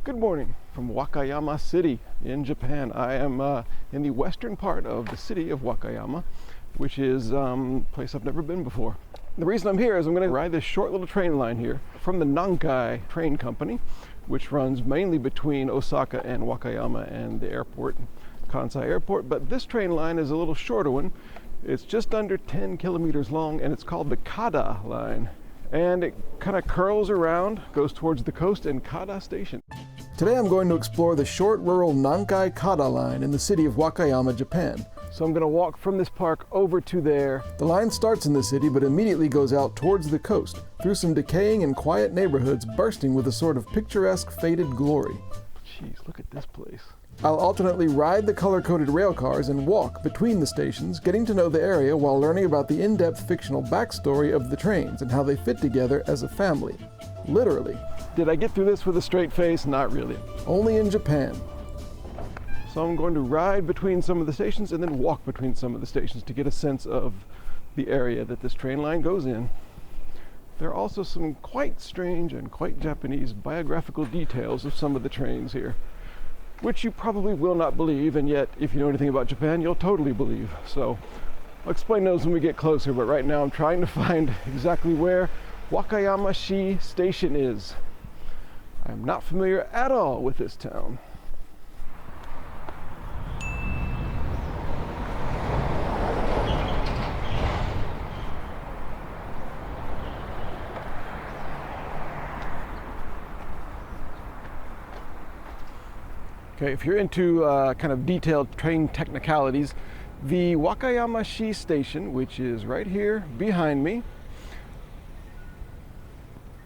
Good morning from Wakayama City in Japan. I am in the western part of the city of Wakayama, which is a place I've never been before. The reason I'm here is I'm going to ride this short little train line here from the Nankai train company, which runs mainly between Osaka and Wakayama and the airport, Kansai airport. But this train line is a little shorter one. It's just under 10 kilometers long, and it's called the Kada Line. And it kind of curls around, goes towards the coast in Kada Station. Today I'm going to explore the short rural Nankai Kada Line in the city of Wakayama, Japan. So I'm going to walk from this park over to there. The line starts in the city but immediately goes out towards the coast, through some decaying and quiet neighborhoods bursting with a sort of picturesque faded glory. Jeez, look at this place. I'll alternately ride the color-coded rail cars and walk between the stations, getting to know the area while learning about the in-depth fictional backstory of the trains and how they fit together as a family. Literally. Did I get through this with a straight face? Not really. Only in Japan. So I'm going to ride between some of the stations and then walk between some of the stations to get a sense of the area that this train line goes in. There are also some quite strange and quite Japanese biographical details of some of the trains here, which you probably will not believe, and yet if you know anything about Japan, you'll totally believe. So I'll explain those when we get closer, but right now I'm trying to find exactly where Wakayama-shi station is. I'm not familiar at all with this town. Okay, if you're into kind of detailed train technicalities, the Wakayama-shi station, which is right here behind me,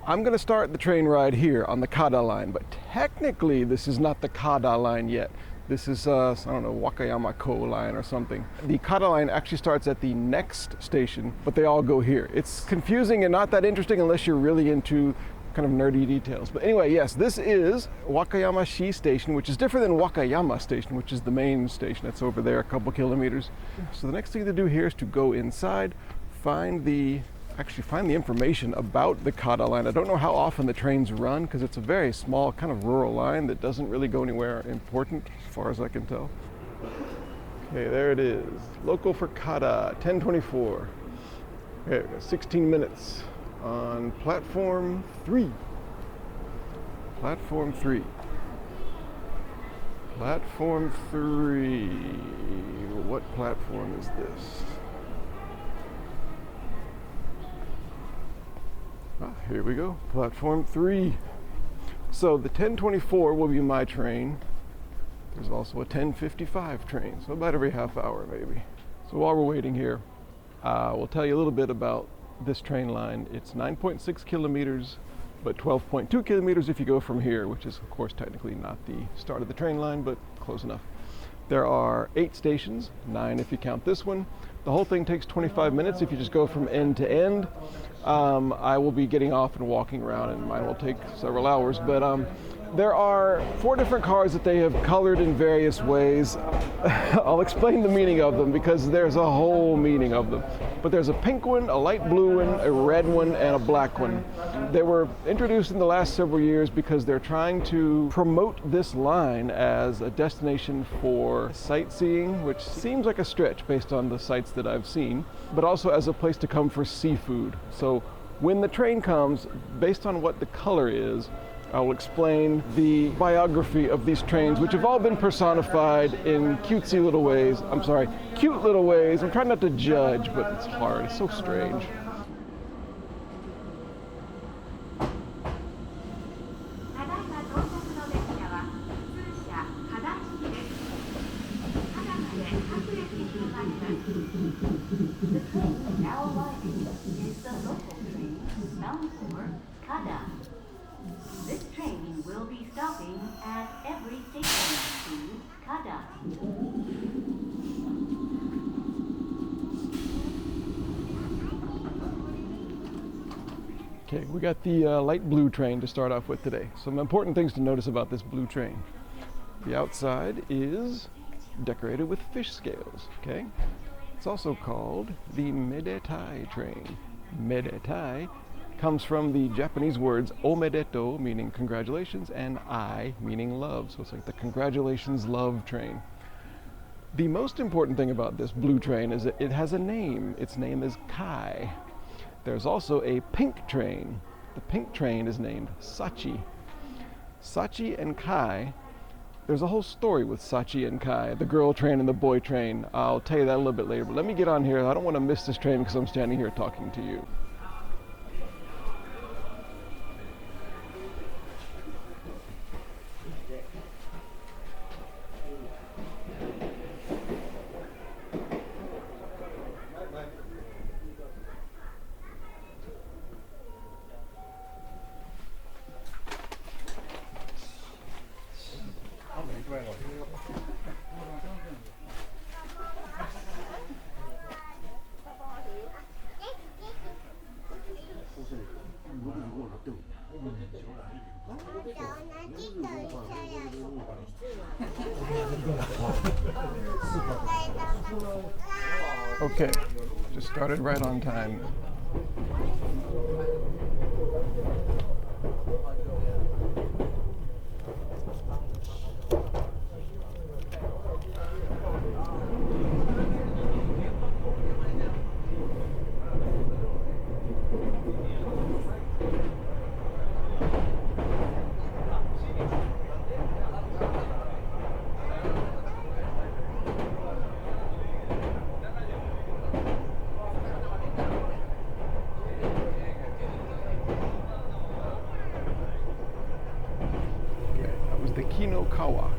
I'm going to start the train ride here on the Kada line, but technically this is not the Kada line yet. This is, I don't know, Wakayama-ko line or something. The Kada line actually starts at the next station, but they all go here. It's confusing and not that interesting unless you're really into kind of nerdy details. But anyway, yes, this is Wakayama-shi station, which is different than Wakayama station, which is the main station that's over there a couple kilometers. So the next thing to do here is to go inside, find the information about the Kada line. I don't know how often the trains run because it's a very small kind of rural line that doesn't really go anywhere important as far as I can tell. Okay, there it is. Local for Kada, 10:24. Okay, we got 16 minutes on platform 3. Platform 3. Platform 3. What platform is this? Here we go, platform 3. So the 10:24 will be my train. There's also a 10:55 train, so about every half hour maybe. So while we're waiting here, we'll tell you a little bit about this train line. It's 9.6 kilometers, but 12.2 kilometers if you go from here, which is of course technically not the start of the train line, but close enough. There are 8 stations, 9 if you count this one. The whole thing takes 25 minutes if you just go from end to end. I will be getting off and walking around, and mine will take several hours, but there are 4 different cars that they have colored in various ways. I'll explain the meaning of them because there's a whole meaning of them. But there's a pink one, a light blue one, a red one, and a black one. They were introduced in the last several years because they're trying to promote this line as a destination for sightseeing, which seems like a stretch based on the sites that I've seen, but also as a place to come for seafood. So when the train comes, based on what the color is, I will explain the biography of these trains, which have all been personified in cutesy little ways. I'm sorry, cute little ways. I'm trying not to judge, but it's hard. It's so strange. The train now arriving is the local train bound for Kada. This train will be stopping at every station to Kada. Okay, we got the light blue train to start off with today. Some important things to notice about this blue train. The outside is decorated with fish scales, okay? It's also called the Medetai train. Medetai comes from the Japanese words omedeto, meaning congratulations, and ai, meaning love. So it's like the congratulations love train. The most important thing about this blue train is that it has a name. Its name is Kai. There's also a pink train. The pink train is named Sachi. Sachi and Kai, there's a whole story with Sachi and Kai, the girl train and the boy train. I'll tell you that a little bit later, but let me get on here. I don't want to miss this train because I'm standing here talking to you. Okay, just started right on time.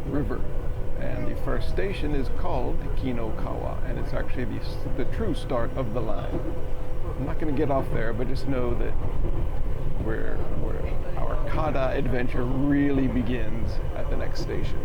River, and the first station is called Kinokawa, and it's actually the true start of the line. I'm not going to get off there, but just know that where our Kada adventure really begins at the next station.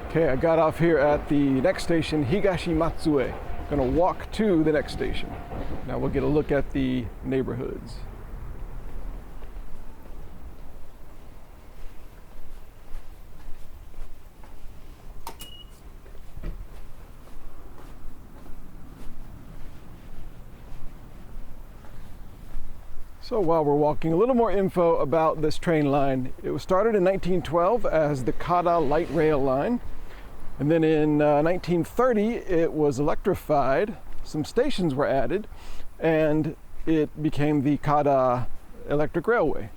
Okay, I got off here at the next station, Higashi-Matsue. Gonna walk to the next station. Now we'll get a look at the neighborhoods. So while we're walking, a little more info about this train line. It was started in 1912 as the Kada light rail line. And then in 1930, it was electrified. Some stations were added, and it became the Kada Electric Railway.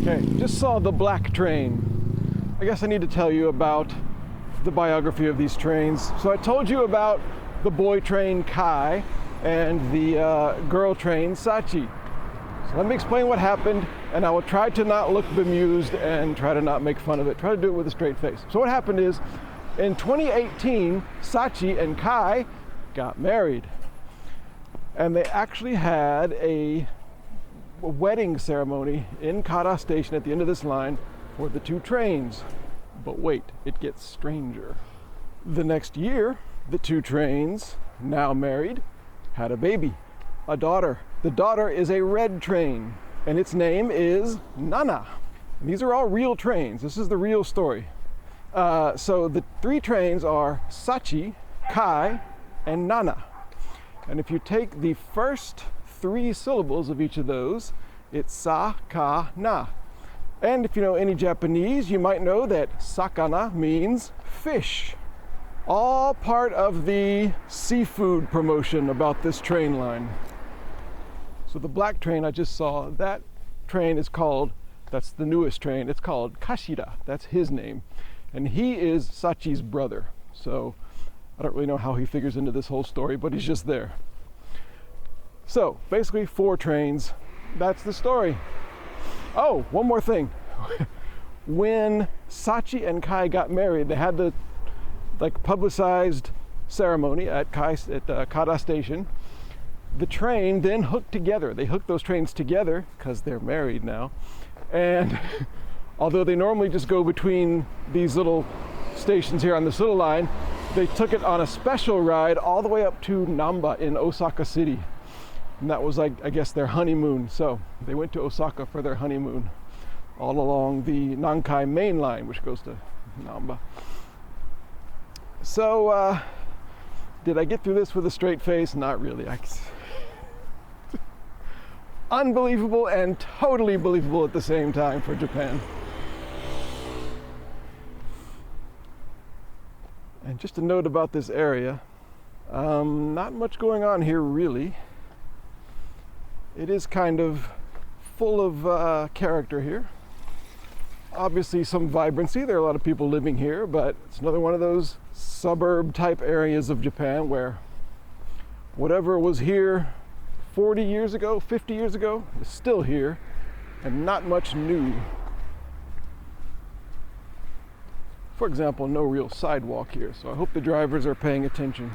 Okay, just saw the black train. I guess I need to tell you about the biography of these trains. So I told you about the boy train Kai and the girl train Sachi. So let me explain what happened, and I will try to not look bemused and try to not make fun of it. Try to do it with a straight face. So what happened is, in 2018, Sachi and Kai got married. And they actually had a wedding ceremony in Kada Station at the end of this line for the two trains. But wait, it gets stranger. The next year, the two trains, now married, had a baby, a daughter. The daughter is a red train, and its name is Nana. And these are all real trains. This is the real story. So the three trains are Sachi, Kai, and Nana. And if you take the first three syllables of each of those, it's sakana. And if you know any Japanese, you might know that sakana means fish. All part of the seafood promotion about this train line. So the black train I just saw, that train is called, that's the newest train, it's called Kashira. That's his name. And he is Sachi's brother. So I don't really know how he figures into this whole story, but he's just there. So basically 4 trains, that's the story. Oh, one more thing. When Sachi and Kai got married, they had the publicized ceremony at Kada Station. The train then hooked together. They hooked those trains together because they're married now. And although they normally just go between these little stations here on this little line, they took it on a special ride all the way up to Namba in Osaka City. And that was, I guess, their honeymoon. So they went to Osaka for their honeymoon all along the Nankai main line, which goes to Namba. So did I get through this with a straight face? Not really. Unbelievable and totally believable at the same time for Japan. And just a note about this area, not much going on here really. It is kind of full of character here. Obviously some vibrancy, there are a lot of people living here, but it's another one of those suburb type areas of Japan where whatever was here 40 years ago, 50 years ago, is still here, and not much new. For example, no real sidewalk here, so I hope the drivers are paying attention.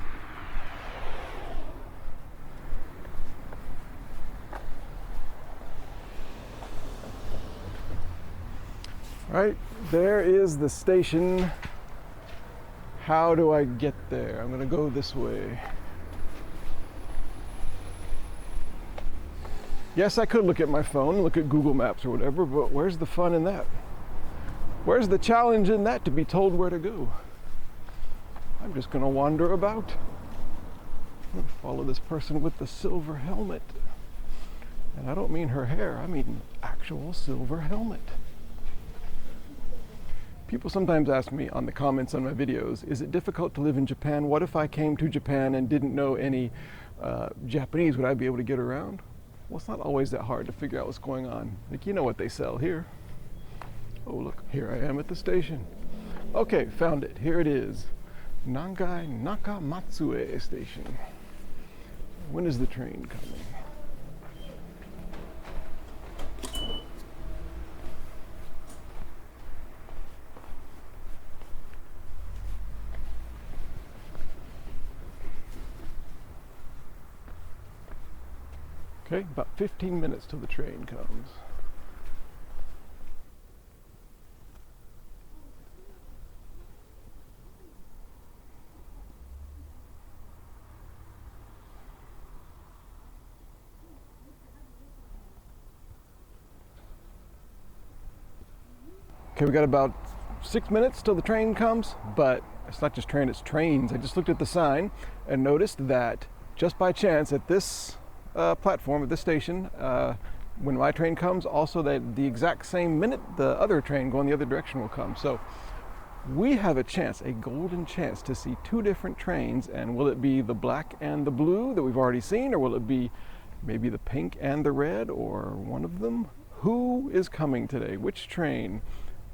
All right, there is the station. How do I get there? I'm gonna go this way. Yes, I could look at my phone, look at Google Maps or whatever, but where's the fun in that? Where's the challenge in that to be told where to go? I'm just gonna wander about. I'm gonna follow this person with the silver helmet. And I don't mean her hair, I mean actual silver helmet. People sometimes ask me on the comments on my videos, is it difficult to live in Japan? What if I came to Japan and didn't know any Japanese? Would I be able to get around? Well, it's not always that hard to figure out what's going on. Like, you know what they sell here. Oh, look, here I am at the station. Okay, found it. Here it is. Nankai-Matsue station. When is the train coming? Okay, about 15 minutes till the train comes. Okay, we got about 6 minutes till the train comes, but it's not just train, it's trains. I just looked at the sign and noticed that just by chance at this platform at this station, when my train comes, also that the exact same minute the other train going the other direction will come. So we have a chance, a golden chance, to see 2 different trains. And will it be the black and the blue that we've already seen, or will it be maybe the pink and the red, or one of them? Who is coming today? Which train?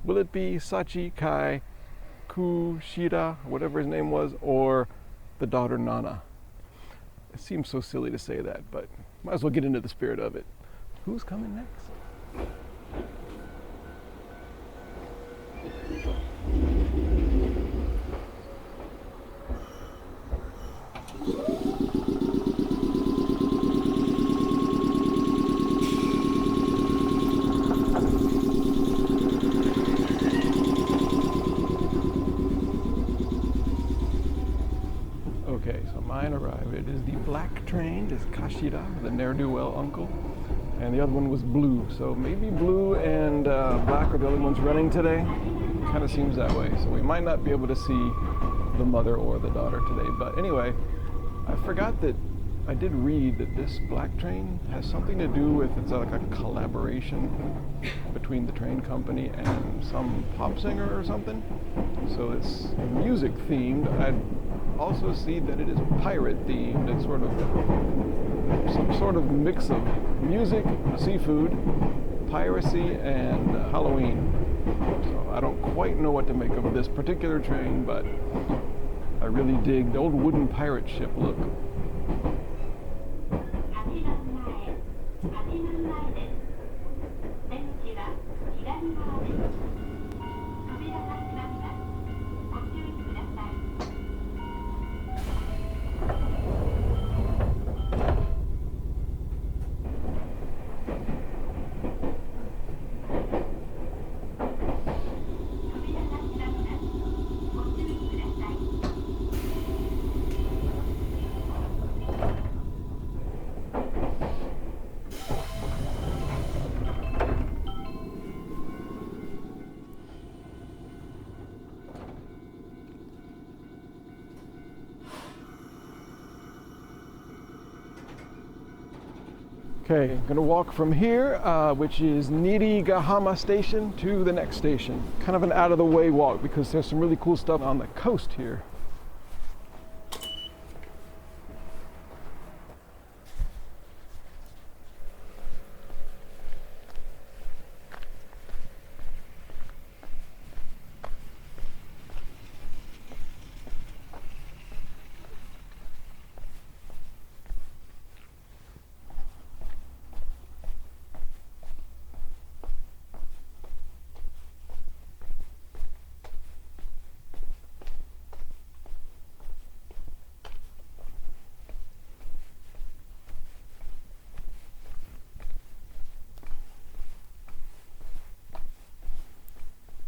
Will it be Sachi Kai Kushida, whatever his name was, or the daughter Nana? It seems so silly to say that, but might as well get into the spirit of it. Who's coming next? Okay, so mine arrived. It is the black train, is Kashida, the ne'er-do-well uncle. And the other one was blue. So maybe blue and black are the only ones running today. Kind of seems that way. So we might not be able to see the mother or the daughter today. But anyway, I forgot that I did read that this black train has something to do with, it's like a collaboration between the train company and some pop singer or something. So it's music themed. I'd also see that it is pirate themed. It's sort of some sort of mix of music, seafood, piracy, and Halloween. So I don't quite know what to make of this particular train, but I really dig the old wooden pirate ship look. Okay, I'm gonna walk from here, which is Nirigahama Station, to the next station. Kind of an out of the way walk because there's some really cool stuff on the coast here.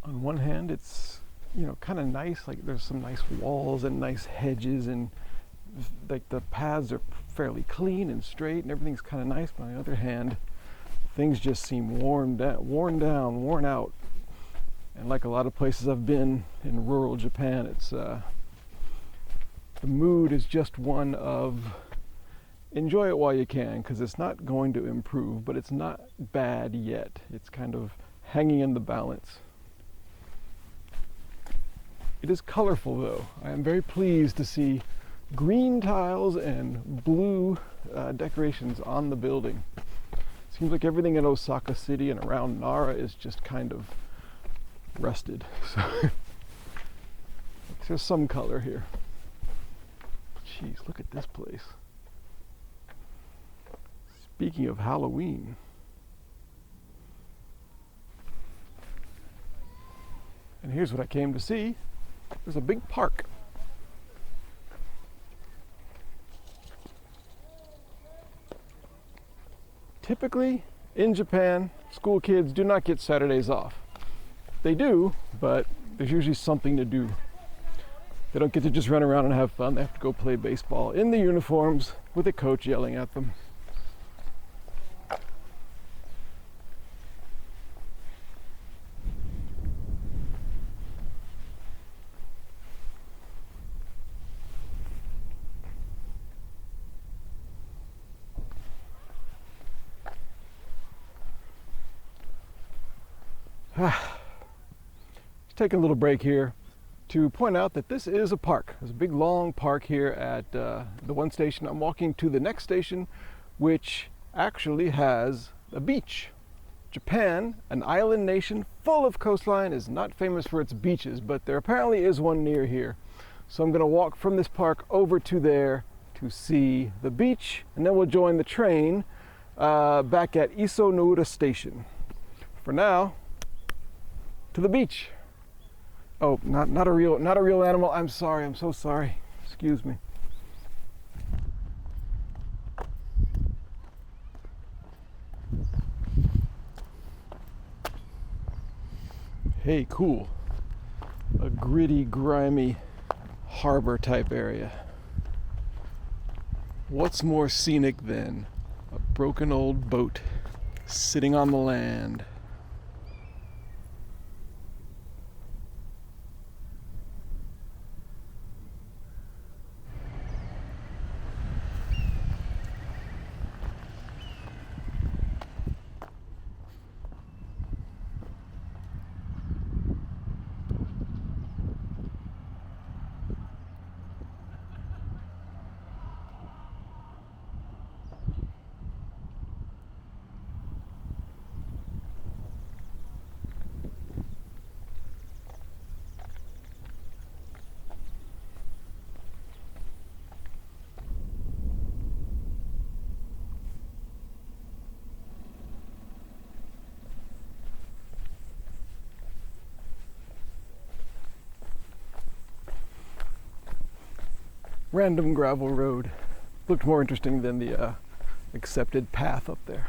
On one hand, it's, you know, kind of nice, like there's some nice walls and nice hedges, and like the paths are fairly clean and straight and everything's kind of nice. But on the other hand, things just seem worn down, worn out. And like a lot of places I've been in rural Japan, it's the mood is just one of enjoy it while you can, because it's not going to improve, but it's not bad yet. It's kind of hanging in the balance. It is colorful though. I am very pleased to see green tiles and blue decorations on the building. Seems like everything in Osaka City and around Nara is just kind of rusted. So there's some color here. Jeez, look at this place. Speaking of Halloween. And here's what I came to see. There's a big park. Typically, in Japan, school kids do not get Saturdays off. They do, but there's usually something to do. They don't get to just run around and have fun. They have to go play baseball in the uniforms with a coach yelling at them. Just taking a little break here to point out that this is a park. There's a big long park here at the one station. I'm walking to the next station, which actually has a beach. Japan, an island nation full of coastline, is not famous for its beaches, but there apparently is one near here. So I'm going to walk from this park over to there to see the beach, and then we'll join the train back at Iso-no-Ura station. For now, to the beach. Oh, not a real animal. I'm sorry. I'm so sorry. Excuse me. Hey, cool. A gritty, grimy harbor type area. What's more scenic than a broken old boat sitting on the land? Random gravel road. Looked more interesting than the accepted path up there.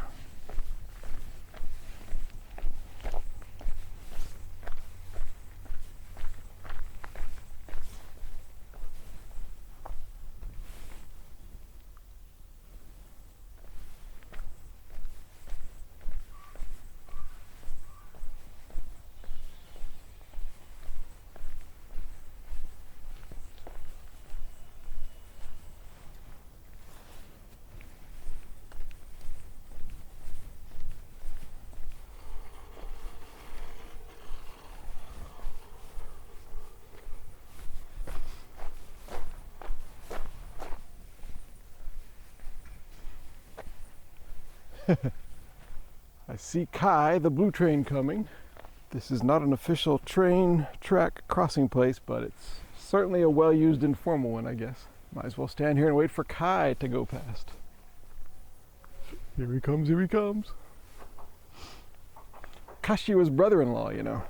I see Kai, the blue train, coming. This is not an official train track crossing place, but it's certainly a well-used informal one, I guess. Might as well stand here and wait for Kai to go past. Here he comes, here he comes. Kashiwa's brother-in-law, you know.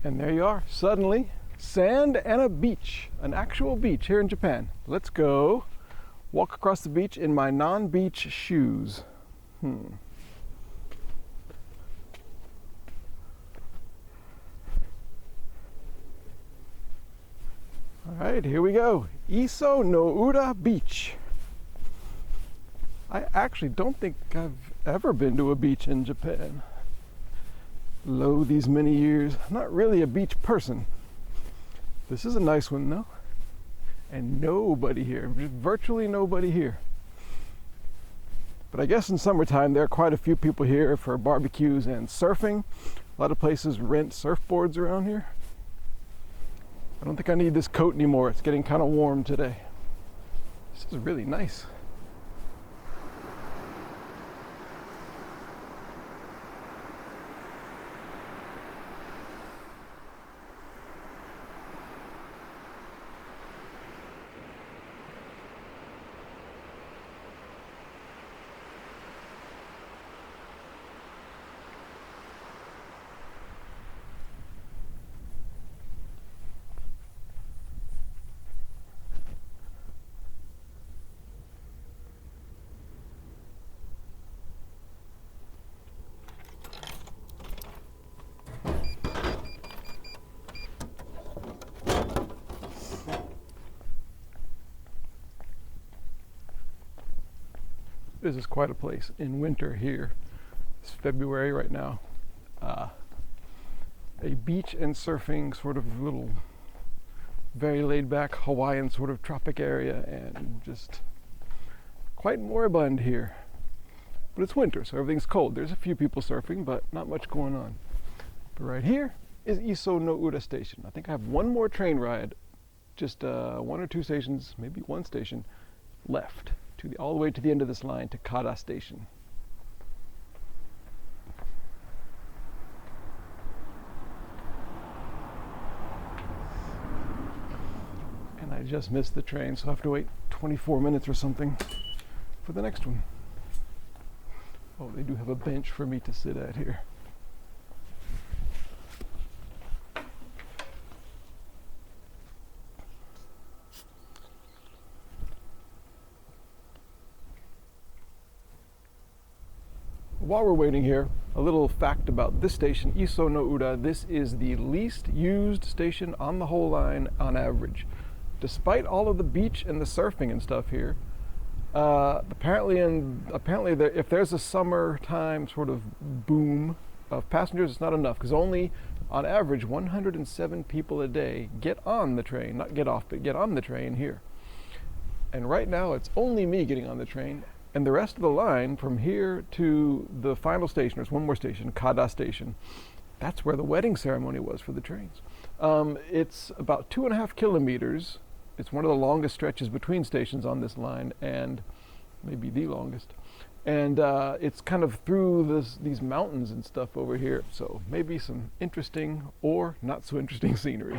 And there you are, suddenly, sand and a beach, an actual beach here in Japan. Let's go walk across the beach in my non-beach shoes. All right, here we go. Iso-no-Ura Beach. I actually don't think I've ever been to a beach in Japan. Lo, these many years, I'm not really a beach person. This is a nice one though. And nobody here, virtually nobody here. But I guess in summertime there are quite a few people here for barbecues and surfing. A lot of places rent surfboards around here. I don't think I need this coat anymore. It's getting kind of warm today. This is really nice. This is quite a place in winter here. It's February right now. A beach and surfing sort of little very laid back Hawaiian sort of tropic area, and just quite moribund here. but it's winter, so everything's cold. There's a few people surfing, but not much going on. But right here is Iso-no-Ura station. I think I have one more train ride, just 1 or 2 stations, maybe 1 station left, all the way to the end of this line to Kada station. And I just missed the train, so I have to wait 24 minutes or something for the next one. Oh, they do have a bench for me to sit at here. While we're waiting here, a little fact about this station, Iso-no-Ura. This is the least used station on the whole line on average. Despite all of the beach and the surfing and stuff here, apparently if there's a summertime sort of boom of passengers, it's not enough, because only on average 107 people a day get on the train, not get off, but get on the train here. And right now it's only me getting on the train, and the rest of the line from here to the final station, there's one more station, Kada station. That's where the wedding ceremony was for the trains. It's about 2.5 kilometers. It's one of the longest stretches between stations on this line, and maybe the longest. And it's kind of through these mountains and stuff over here, so maybe some interesting or not so interesting scenery.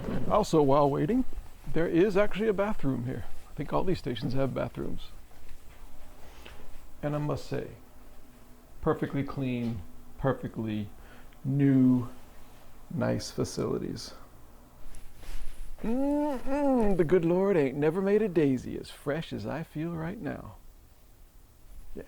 And also, while waiting, there is actually a bathroom here. I think all these stations have bathrooms. And I must say, perfectly clean, perfectly new, nice facilities. The good Lord ain't never made a daisy as fresh as I feel right now. Yeah.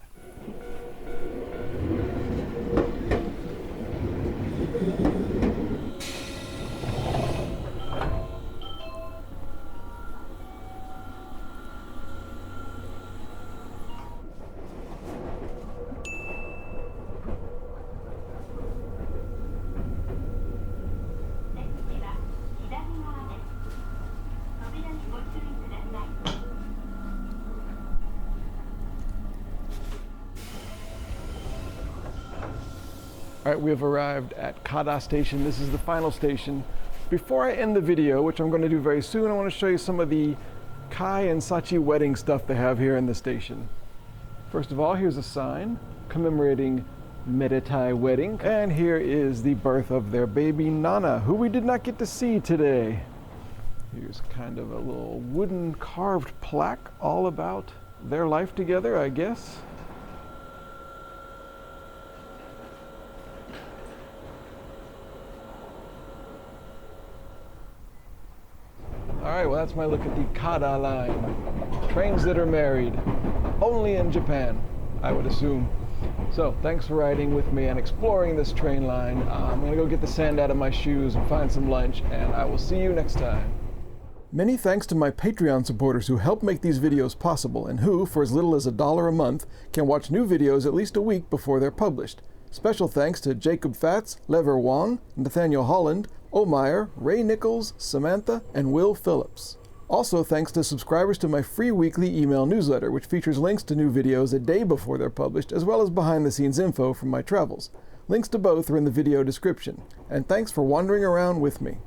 All right, we have arrived at Kada station. This is the final station. Before I end the video, which I'm going to do very soon, I want to show you some of the Kai and Sachi wedding stuff they have here in the station. First of all, here's a sign commemorating Medetai wedding. And here is the birth of their baby Nana, who we did not get to see today. Here's kind of a little wooden carved plaque all about their life together, I guess. All right, well, that's my look at the Kada Line. Trains that are married, only in Japan, I would assume. So, thanks for riding with me and exploring this train line. I'm gonna go get the sand out of my shoes and find some lunch, and I will see you next time. Many thanks to my Patreon supporters who help make these videos possible and who, for as little as $1 a month, can watch new videos at least a week before they're published. Special thanks to Jacob Fatz, Lever Wong, Nathaniel Holland, Omeyer, Ray Nichols, Samantha, and Will Phillips. Also thanks to subscribers to my free weekly email newsletter, which features links to new videos a day before they're published, as well as behind-the-scenes info from my travels. Links to both are in the video description. And thanks for wandering around with me.